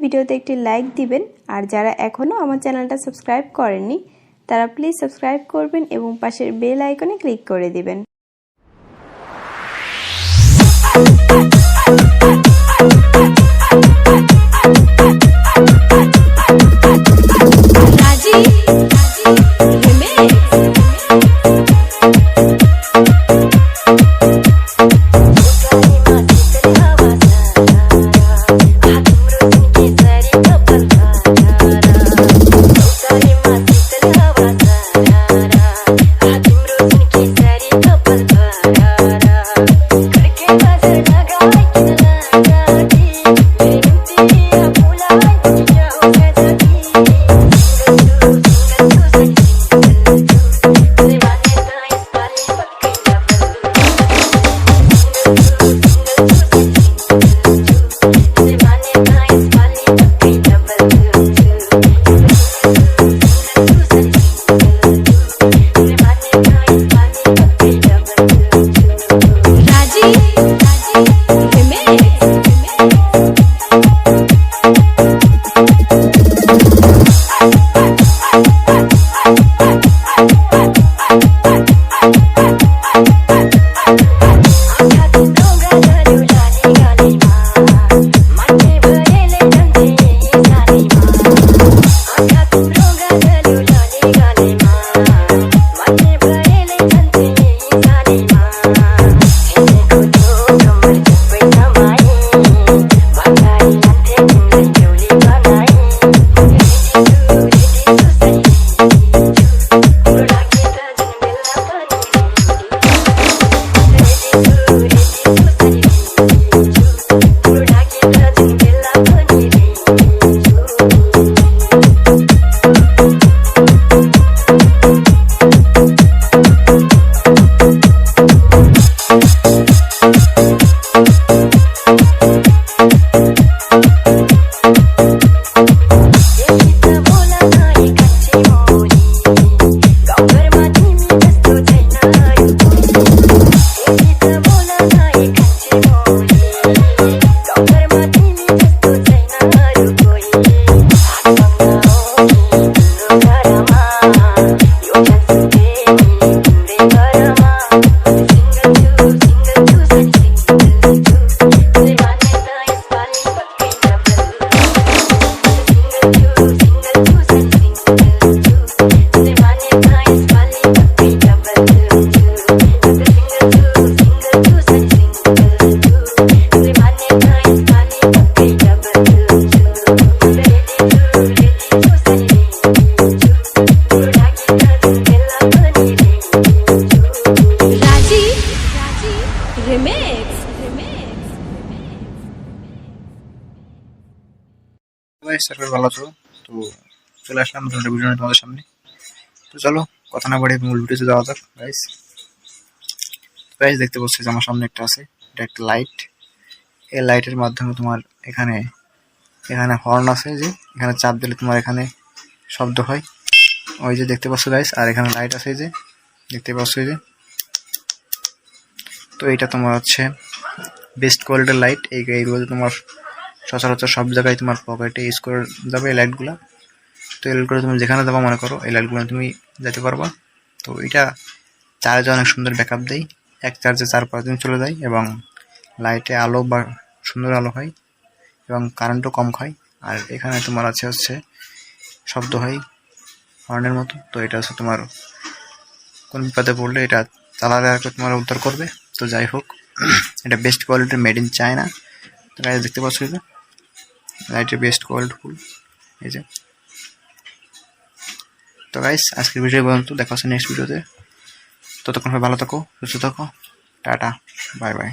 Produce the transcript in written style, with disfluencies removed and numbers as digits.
ভিডিওতে একটি লাইক দিবেন আর যারা এখনো আমার চ্যানেলটা সাবস্ক্রাইব করেননি তারা প্লিজ সাবস্ক্রাইব করবেন এবং পাশের বেল আইকনে ক্লিক করে দিবেন। ভালো আছো তো চলে আসলাম নতুন ভিডিও নিয়ে তোমাদের সামনে। তো চলো কথা না বাড়িয়ে মূল ভিডিওতে যাওয়া যাক। গাইস দেখতে পাচ্ছ যে আমার সামনে একটা আছে, এটা একটা লাইট। এই লাইটের মাধ্যমে তোমার এখানে হর্ন আছে, যে এখানে চাপ দিলে তোমার এখানে শব্দ হয়, ওই যে দেখতে পাচ্ছ গাইস। আর এখানে লাইট আছে, যে দেখতে পাচ্ছ এই যে। তো এটা তোমার হচ্ছে বেস্ট কোয়ালিটির লাইট। এইগুলো তোমার সচরাচর সব জায়গায় তোমার পকেটে ইউজ করে যাবে এই লাইটগুলো। তো এই লাইটগুলো তুমি যেখানে যাবা মনে করো এই লাইটগুলো তুমি যেতে পারবা। তো এটা চার্জে অনেক সুন্দর ব্যাকআপ দেয়, এক চার্জে 4-5 দিন চলে যায় এবং লাইটে আলো বা সুন্দর আলো হয় এবং কারেন্টও কম খায়। আর এখানে তোমার আছে হচ্ছে শব্দ হয় হর্নের মতো। তো এটা হচ্ছে তোমার কোন বিপদে পড়লে এটা চালালে আর তোমার উদ্ধার করবে। তো যাই হোক, এটা বেস্ট কোয়ালিটির, মেড ইন চায়না। তো গাইস দেখতে পাচ্ছ এই যে লাইটের বেস্ট কোয়ালিটি ফুল এই যে। তো গাইস আজকের ভিডিও পর্যন্ত, দেখা হচ্ছে নেক্সট ভিডিওতে। ততক্ষণ ভালো থাকো, সুস্থ থাকো, টাটা, বাই বাই।